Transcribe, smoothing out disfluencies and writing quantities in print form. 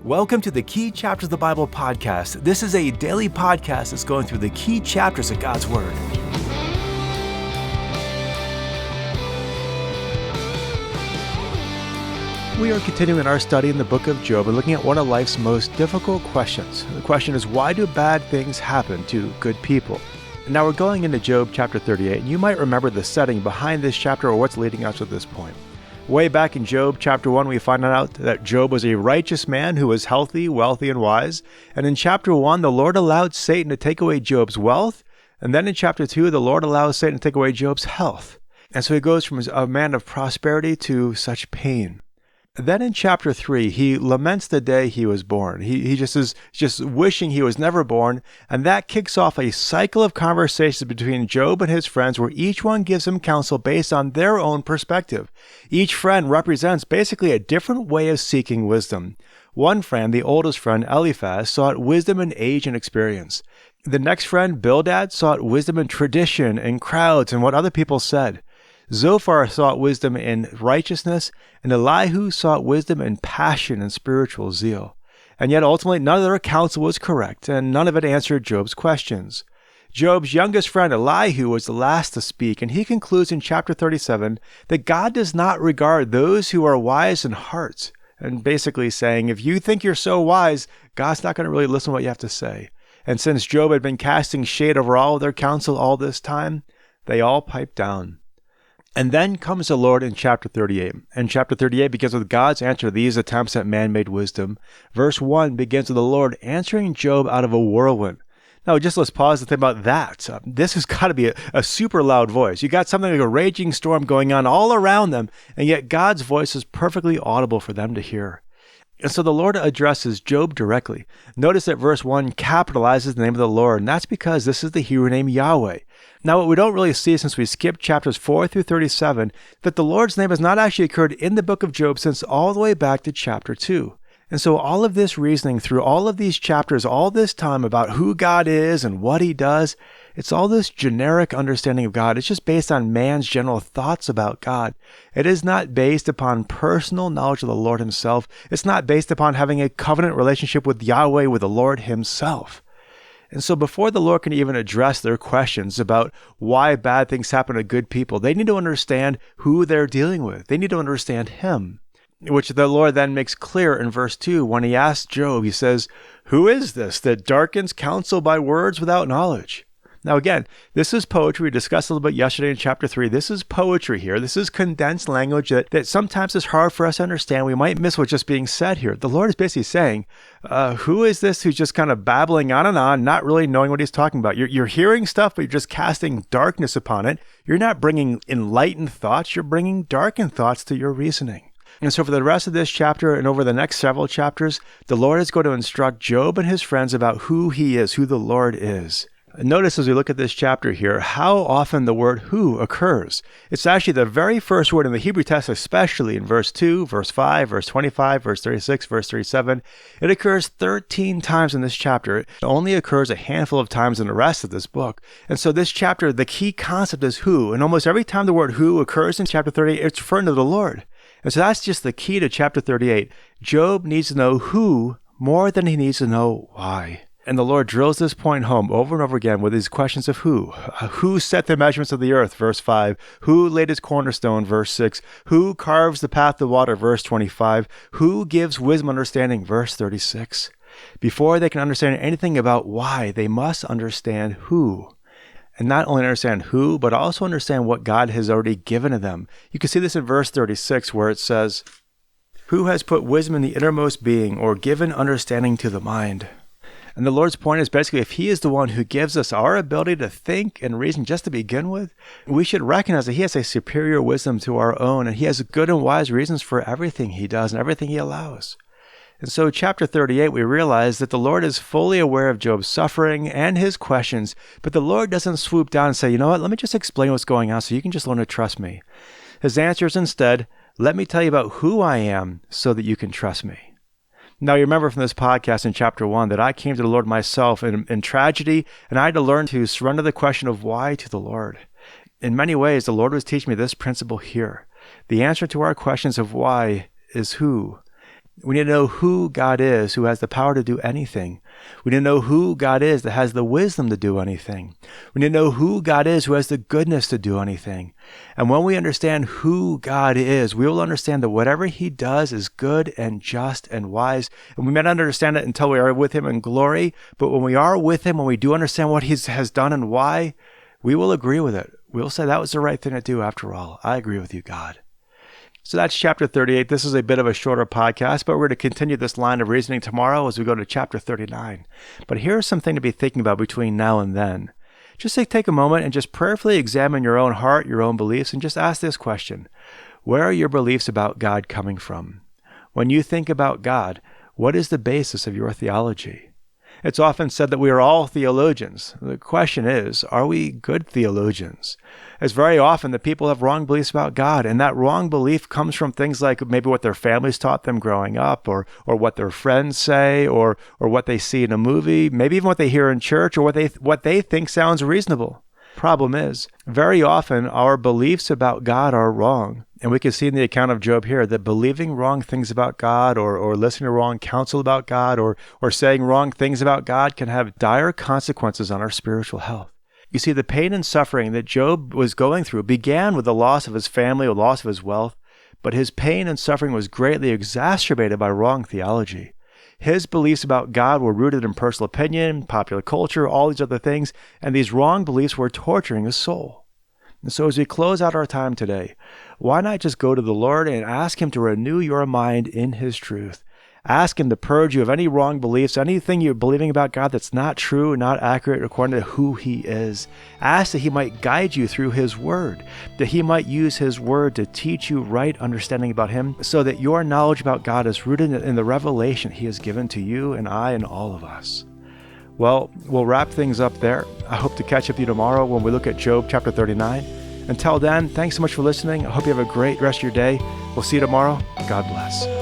Welcome to the Key Chapters of the Bible podcast. This is a daily podcast that's going through the key chapters of God's Word. We are continuing our study in the book of Job and looking at one of life's most difficult questions. The question is, why do bad things happen to good people? And now we're going into Job chapter 38, and you might remember the setting behind this chapter or what's leading up to this point. Way back in Job chapter 1, we find out that Job was a righteous man who was healthy, wealthy, and wise. And in chapter 1, the Lord allowed Satan to take away Job's wealth. And then in chapter 2, the Lord allows Satan to take away Job's health. And so he goes from a man of prosperity to such pain. Then in chapter 3, he laments the day he was born. He just is just wishing he was never born. And that kicks off a cycle of conversations between Job and his friends where each one gives him counsel based on their own perspective. Each friend represents basically a different way of seeking wisdom. One friend, the oldest friend, Eliphaz, sought wisdom in age and experience. The next friend, Bildad, sought wisdom in tradition and crowds and what other people said. Zophar sought wisdom in righteousness, and Elihu sought wisdom in passion and spiritual zeal. And yet ultimately none of their counsel was correct, and none of it answered Job's questions. Job's youngest friend Elihu was the last to speak, and he concludes in chapter 37 that God does not regard those who are wise in heart, and basically saying, if you think you're so wise, God's not going to really listen to what you have to say. And since Job had been casting shade over all of their counsel all this time, they all piped down. And then comes the Lord in chapter 38. And chapter 38 begins with God's answer to these attempts at man-made wisdom. Verse 1 begins with the Lord answering Job out of a whirlwind. Now, just let's pause and think about that. This has got to be a super loud voice. You got something like a raging storm going on all around them, and yet God's voice is perfectly audible for them to hear. And so the Lord addresses Job directly. Notice that verse 1 capitalizes the name of the Lord, and that's because this is the Hebrew name Yahweh. Now, what we don't really see since we skipped chapters 4 through 37, that the Lord's name has not actually occurred in the book of Job since all the way back to chapter 2. And so all of this reasoning through all of these chapters, all this time about who God is and what he does, it's all this generic understanding of God. It's just based on man's general thoughts about God. It is not based upon personal knowledge of the Lord himself. It's not based upon having a covenant relationship with Yahweh, with the Lord himself. And so before the Lord can even address their questions about why bad things happen to good people, they need to understand who they're dealing with. They need to understand him, which the Lord then makes clear in verse 2. When he asks Job, he says, "Who is this that darkens counsel by words without knowledge?" Now again, this is poetry. We discussed a little bit yesterday in chapter 3. This is poetry here. This is condensed language that sometimes is hard for us to understand. We might miss what's just being said here. The Lord is basically saying, who is this who's just kind of babbling on, not really knowing what he's talking about? You're hearing stuff, but you're just casting darkness upon it. You're not bringing enlightened thoughts. You're bringing darkened thoughts to your reasoning. And so for the rest of this chapter and over the next several chapters, the Lord is going to instruct Job and his friends about who he is, who the Lord is. Notice as we look at this chapter here, how often the word who occurs. It's actually the very first word in the Hebrew text, especially in verse 2, verse 5, verse 25, verse 36, verse 37. It occurs 13 times in this chapter. It only occurs a handful of times in the rest of this book. And so this chapter, the key concept is who. And almost every time the word who occurs in chapter 38, it's referring to the Lord. And so that's just the key to chapter 38. Job needs to know who more than he needs to know why. And the Lord drills this point home over and over again with these questions of who. Who set the measurements of the earth, verse 5. Who laid its cornerstone, verse 6. Who carves the path of water, verse 25. Who gives wisdom understanding, verse 36. Before they can understand anything about why, they must understand who. And not only understand who, but also understand what God has already given to them. You can see this in verse 36 where it says, "Who has put wisdom in the innermost being, or given understanding to the mind?" And the Lord's point is basically, if he is the one who gives us our ability to think and reason just to begin with, we should recognize that he has a superior wisdom to our own, and he has good and wise reasons for everything he does and everything he allows. And so chapter 38, we realize that the Lord is fully aware of Job's suffering and his questions, but the Lord doesn't swoop down and say, you know what, let me just explain what's going on so you can just learn to trust me. His answer is instead, let me tell you about who I am so that you can trust me. Now, you remember from this podcast in chapter 1 that I came to the Lord myself in tragedy, and I had to learn to surrender the question of why to the Lord. In many ways, the Lord was teaching me this principle here. The answer to our questions of why is who. We need to know who God is, who has the power to do anything. We need to know who God is that has the wisdom to do anything. We need to know who God is who has the goodness to do anything. And when we understand who God is, we will understand that whatever he does is good and just and wise. And we may not understand it until we are with him in glory, but when we are with him, when we do understand what he has done and why, we will agree with it. We'll say that was the right thing to do after all. I agree with you, God. So that's chapter 38. This is a bit of a shorter podcast, but we're going to continue this line of reasoning tomorrow as we go to chapter 39. But here's something to be thinking about between now and then. Just take a moment and just prayerfully examine your own heart, your own beliefs, and just ask this question. Where are your beliefs about God coming from? When you think about God, what is the basis of your theology? It's often said that we are all theologians. The question is, are we good theologians? As very often that people have wrong beliefs about God, and that wrong belief comes from things like maybe what their families taught them growing up, or what their friends say, or what they see in a movie, maybe even what they hear in church, or what they think sounds reasonable. Problem is, very often our beliefs about God are wrong. And we can see in the account of Job here that believing wrong things about God or listening to wrong counsel about God or saying wrong things about God can have dire consequences on our spiritual health. You see, the pain and suffering that Job was going through began with the loss of his family or loss of his wealth, but his pain and suffering was greatly exacerbated by wrong theology. His beliefs about God were rooted in personal opinion, popular culture, all these other things, and these wrong beliefs were torturing his soul. And so as we close out our time today, why not just go to the Lord and ask him to renew your mind in his truth? Ask him to purge you of any wrong beliefs, anything you're believing about God that's not true, not accurate according to who he is. Ask that he might guide you through his word, that he might use his word to teach you right understanding about him so that your knowledge about God is rooted in the revelation he has given to you and I and all of us. Well, we'll wrap things up there. I hope to catch up with you tomorrow when we look at Job chapter 39. Until then, thanks so much for listening. I hope you have a great rest of your day. We'll see you tomorrow. God bless.